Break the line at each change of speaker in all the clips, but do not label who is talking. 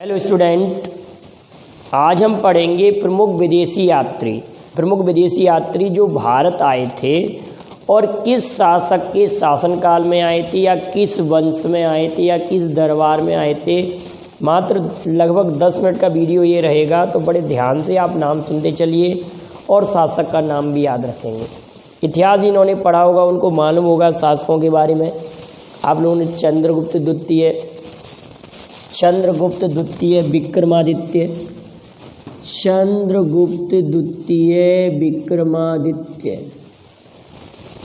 Hello student, आज हम पढ़ेंगे प्रमुख विदेशी यात्री जो भारत आए थे और किस शासक के शासनकाल में आए थे या किस वंश में आए थे या किस दरबार में आए थे। मात्र लगभग 10 मिनट का वीडियो ये रहेगा, तो बड़े ध्यान से आप नाम सुनते चलिए और शासक का नाम भी याद रखेंगे। इतिहास इन्होंने पढ़ा होगा, उनको मालूम होगा शासकों के बारे में। आप लोगों ने चंद्रगुप्त द्वितीय विक्रमादित्य,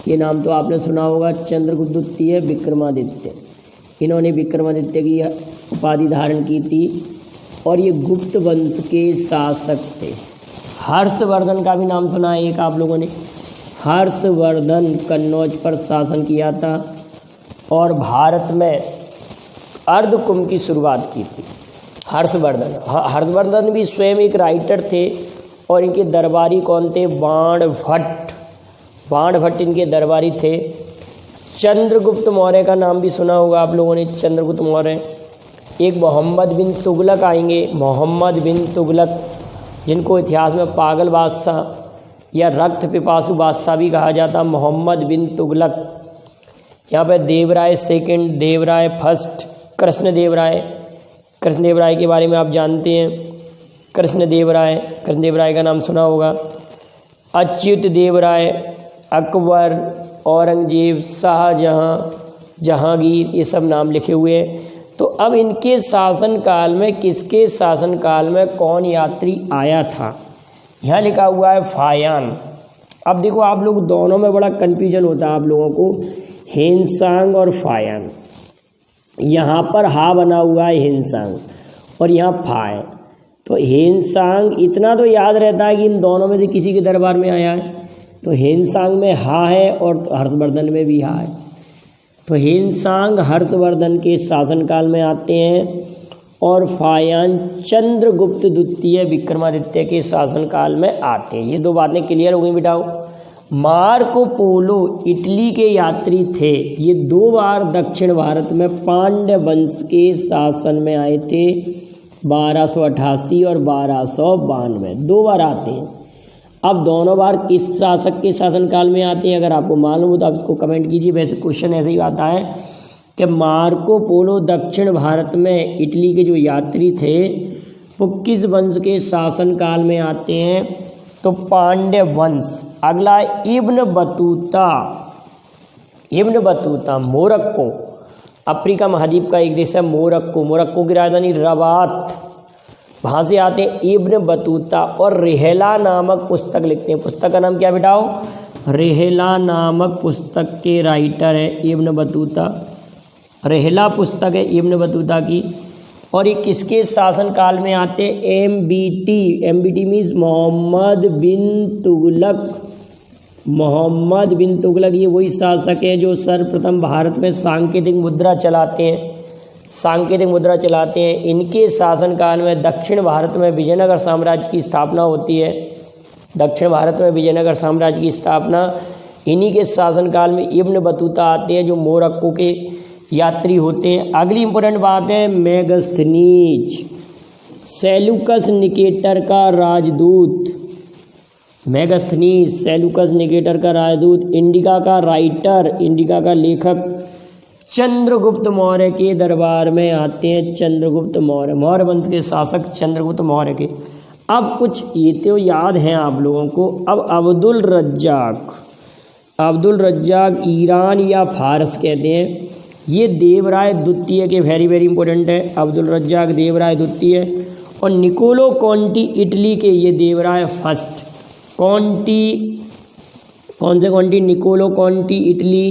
ये नाम तो आपने सुना होगा। चंद्रगुप्त द्वितीय विक्रमादित्य, इन्होंने विक्रमादित्य की उपाधि धारण की थी और ये गुप्त वंश के शासक थे। हर्षवर्धन का भी नाम सुना है एक आप लोगों ने। हर्षवर्धन कन्नौज पर शासन किया था और भारत में अर्धकुंभ की शुरुआत की थी। हर्षवर्धन भी स्वयं एक राइटर थे और इनके दरबारी कौन थे? बाणभट्ट इनके दरबारी थे। चंद्रगुप्त मौर्य का नाम भी सुना होगा आप लोगों ने। चंद्रगुप्त मौर्य, एक मोहम्मद बिन तुगलक आएंगे। मोहम्मद बिन तुगलक, जिनको इतिहास में पागल बादशाह या रक्त पिपासु बादशाह भी कहा जाता। मोहम्मद बिन तुगलक। यहाँ पर देवराय सेकंड, देवराय फर्स्ट, कृष्णदेवराय के बारे में आप जानते हैं। कृष्णदेवराय का नाम सुना होगा। अच्युत देवराय, अकबर, औरंगजेब, शाहजहां, जहांगीर, ये सब नाम लिखे हुए हैं। तो अब इनके शासनकाल में, किसके शासनकाल में कौन यात्री आया था? यहाँ लिखा हुआ है फायान। अब देखो, आप लोग दोनों में बड़ा कन्फ्यूजन होता है आप लोगों को, हेनसांग और फायान। यहाँ पर हा बना हुआ है हेनसांग और यहाँ फा है, तो हेनसांग इतना तो याद रहता है कि इन दोनों में से किसी के दरबार में आया है। तो हेनसांग में हा है और हर्षवर्धन में भी हा है। तो हेनसांग हर्षवर्धन के शासनकाल में आते हैं और फायान चंद्रगुप्त द्वितीय विक्रमादित्य के शासनकाल में आते हैं। ये दो बातें क्लियर हो गई बेटाओ। मार्को पोलो इटली के यात्री थे। ये 2 बार दक्षिण भारत में पांड्य वंश के शासन में आए थे, 1288 और 1292, 2 बार आते हैं। अब दोनों बार किस शासक के शासनकाल में आते हैं? अगर आपको मालूम हो तो आप इसको कमेंट कीजिए। वैसे क्वेश्चन ऐसे ही आता है कि मार्को पोलो दक्षिण भारत में इटली के जो यात्री थे वो किस वंश के शासनकाल में आते हैं? तो पांड्य वंश। अगला इब्न बतूता मोरक्को, अफ्रीका महाद्वीप का एक देश है मोरक्को की राजधानी रबात, वहाँ से आते हैं इब्न बतूता। और रेहला नामक पुस्तक लिखते हैं। पुस्तक का नाम क्या बेटाओ? रेहला नामक पुस्तक के राइटर है इब्न बतूता। रेहला पुस्तक है इब्न बतूता की। और ये किसके शासनकाल में आते? एमबीटी मीन्स मोहम्मद बिन तुगलक। ये वही शासक हैं जो सर्वप्रथम भारत में सांकेतिक मुद्रा चलाते हैं। इनके शासनकाल में दक्षिण भारत में विजयनगर साम्राज्य की स्थापना होती है। इन्हीं के शासनकाल में इब्न बतूता आते हैं जो मोरक्को के यात्री होते हैं। अगली इंपॉर्टेंट बात है मेगस्थनीज, सेलूकस निकेटर का राजदूत। मेगस्थनीज सेलूकस निकेटर का राजदूत, इंडिका का राइटर, इंडिका का लेखक, चंद्रगुप्त मौर्य के दरबार में आते हैं। चंद्रगुप्त मौर्य वंश के शासक चंद्रगुप्त मौर्य के। अब कुछ ये तो याद हैं आप लोगों को। अब अब्दुल रज्जाक ईरान या फारस कहते हैं। ये देवराय द्वितीय के वेरी वेरी इंपॉर्टेंट है। अब्दुल रज्जाक देवराय द्वितीय। और निकोलो कॉन्टी इटली के, ये देवराय फर्स्ट। कौन से कॉन्टी? निकोलो कॉन्टी इटली,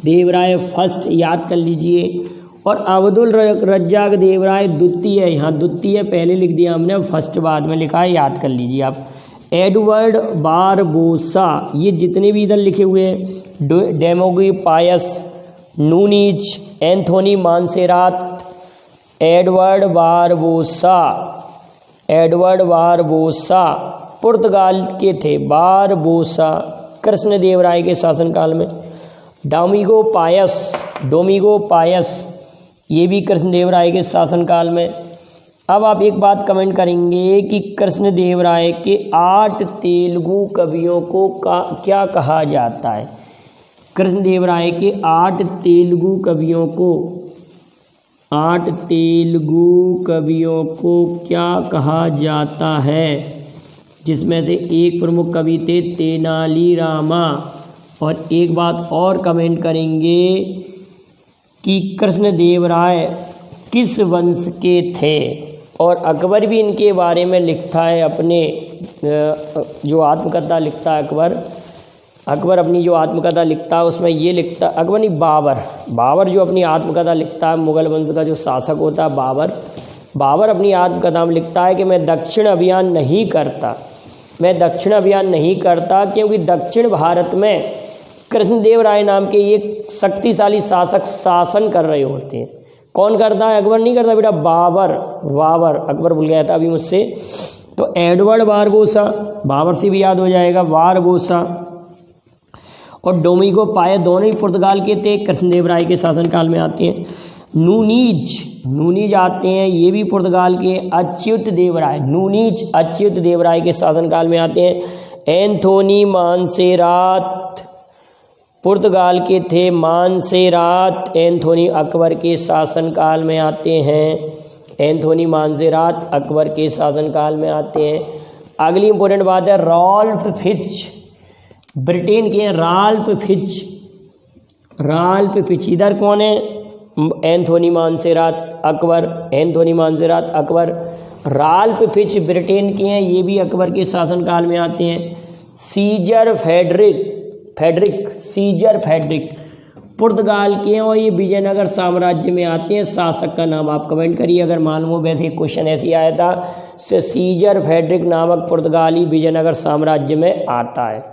देवराय फर्स्ट, याद कर लीजिए। और अब्दुल रज्जाक देवराय द्वितीय, यहाँ द्वितीय पहले लिख दिया हमने, फर्स्ट बाद में लिखा है, याद कर लीजिए आप। एडवर्ड बारबोसा, ये जितने भी इधर लिखे हुए हैं, डेमोगी पायस, नूनीज, एंथोनी मानसेरात, एडवर्ड बारबोसा पुर्तगाल के थे। बारबोसा कृष्णदेवराय के शासनकाल में। डोमिगो पायस, ये भी कृष्णदेवराय के शासनकाल में। अब आप एक बात कमेंट करेंगे कि कृष्णदेवराय के 8 तेलुगु कवियों को क्या कहा जाता है। कृष्णदेवराय के 8 तेलुगु कवियों को क्या कहा जाता है, जिसमें से एक प्रमुख कवि थे तेनाली रामा। और एक बात और कमेंट करेंगे कि कृष्णदेवराय किस वंश के थे। और अकबर भी इनके बारे में लिखता है, अपने जो आत्मकथा लिखता है अकबर अपनी जो आत्मकथा लिखता है उसमें ये लिखता, अकबर नहीं, बाबर जो अपनी आत्मकथा लिखता है, मुगल वंश का जो शासक होता है बाबर अपनी आत्मकथा में लिखता है कि मैं दक्षिण अभियान नहीं करता क्योंकि दक्षिण भारत में कृष्णदेवराय नाम के एक शक्तिशाली शासक शासन कर रहे होते हैं। कौन करता है? अकबर नहीं करता बेटा, बाबर। अकबर भूल गया था अभी मुझसे। तो एडवर्ड बारबोसा, बाबर से भी याद हो जाएगा, बारबोसा और डोमिंगो पाए दोनों ही पुर्तगाल के थे, कृष्णदेवराय के शासनकाल में आते हैं। नूनीज आते हैं, ये भी पुर्तगाल के। अच्युत देवराय के शासनकाल में आते हैं। एंथोनी मानसेरात पुर्तगाल के थे, मानसेरात एंथोनी अकबर के शासनकाल में आते हैं। अगली इंपॉर्टेंट बात है रॉल्फ फिच, ब्रिटेन के हैं रॉल्फ फिच। इधर कौन है? Anthony Monserrate Akbar. Ralph Fitch Britain के हैं, ये भी अकबर के शासनकाल में आते हैं। सीजर फेडरिक पुर्तगाल के हैं और ये विजयनगर साम्राज्य में आते हैं। शासक का नाम आप कमेंट करिए अगर मालूम हो, वैसे क्वेश्चन ऐसे ही आया था। सीजर फेडरिक नामक पुर्तगाली विजयनगर साम्राज्य में आता है,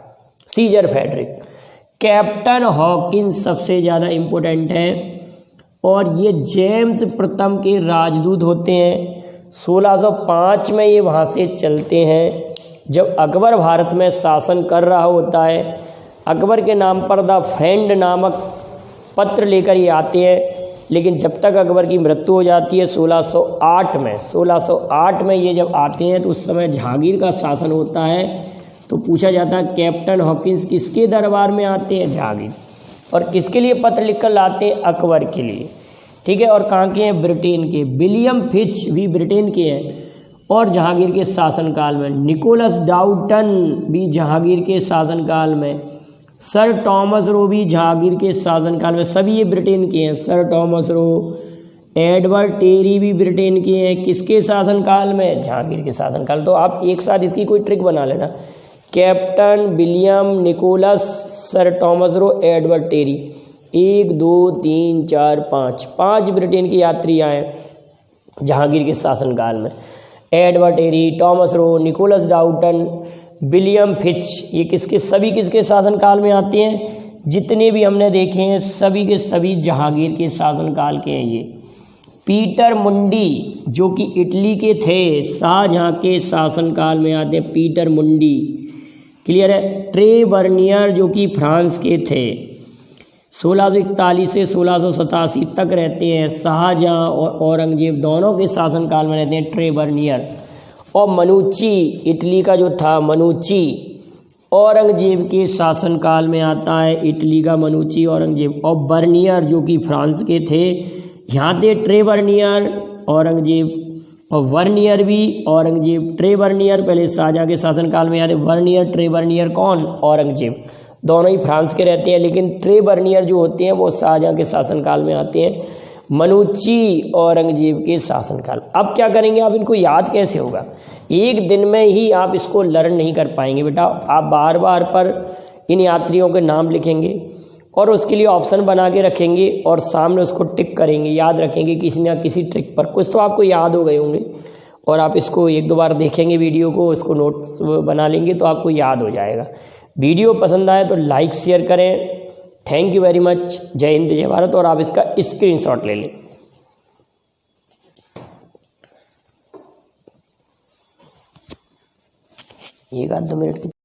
सीजर फेडरिक। कैप्टन हॉकिंस सबसे ज़्यादा इम्पोर्टेंट है और ये जेम्स प्रथम के राजदूत होते हैं। 1605 में ये वहाँ से चलते हैं जब अकबर भारत में शासन कर रहा होता है। अकबर के नाम पर द फ्रेंड नामक पत्र लेकर ये आते हैं, लेकिन जब तक अकबर की मृत्यु हो जाती है 1608 में ये जब आते हैं तो उस समय जहांगीर का शासन होता है। तो पूछा जाता है कैप्टन हॉकिंस किसके दरबार में आते हैं? जहांगीर। और किसके लिए पत्र लिखकर लाते हैं? अकबर के लिए। ठीक है, और कहाँ के हैं? ब्रिटेन के। विलियम फिच भी ब्रिटेन के हैं और जहांगीर के शासनकाल में। निकोलस डाउटन भी जहांगीर के शासनकाल में। सर टॉमस रो भी जहांगीर के शासनकाल में। सभी ये ब्रिटेन के हैं। Sir Thomas Roe, Edward Terry भी ब्रिटेन के हैं। किसके शासनकाल में? जहांगीर के शासनकाल। तो आप एक साथ इसकी कोई ट्रिक बना लेना, captain, William, Nicholas, sir Thomas Roe, Edward Terry. 1 2 3 4 5 5 Britain के यात्री आए जहांगीर के शासनकाल में। Edward Terry, Thomas Roe, Nicholas Downton, William Fitch, ये सभी किसके शासनकाल में आते हैं? जितने भी हमने देखे हैं सभी के सभी जहांगीर के शासनकाल के हैं ये। पीटर मुंडी जो कि इटली के थे, शाहजहां के शासनकाल में आते हैं। पीटर मुंडी, क्लियर है। ट्रे बर्नियर जो कि फ्रांस के थे, 1641 से 1687 तक रहते हैं। शाहजहां और औरंगजेब दोनों के शासनकाल में रहते हैं ट्रे बर्नियर। और मनुची, इटली का जो था मनुची, औरंगजेब के शासनकाल में आता है। इटली का मनुची, औरंगजेब। और बर्नियर जो कि फ्रांस के थे, यहाँ थे ट्रे बर्नियर, औरंगजेब। और वर्नियर भी, औरंगजेब। ट्रे बर्नियर पहले शाहजहां के शासनकाल में आते। वर्नियर, ट्रे बर्नियर कौन? औरंगजेब। दोनों ही फ्रांस के रहते हैं, लेकिन ट्रे बर्नियर जो होते हैं वो शाहजहां के शासनकाल में आते हैं। मनुची औरंगजेब के शासनकाल। अब क्या करेंगे, आप इनको याद कैसे होगा? एक दिन में ही आप इसको लर्न नहीं कर पाएंगे बेटा। आप बार बार पर इन यात्रियों के नाम लिखेंगे और उसके लिए ऑप्शन बना के रखेंगे और सामने उसको टिक करेंगे, याद रखेंगे किसी ना किसी ट्रिक पर। कुछ तो आपको याद हो गए होंगे और आप इसको 1-2 बार देखेंगे वीडियो को, इसको नोट्स बना लेंगे तो आपको याद हो जाएगा। वीडियो पसंद आए तो लाइक शेयर करें। Thank you very much. जय हिंद, जय भारत। और आप इसका स्क्रीनशॉट ले लें। एक आध 2 मिनट की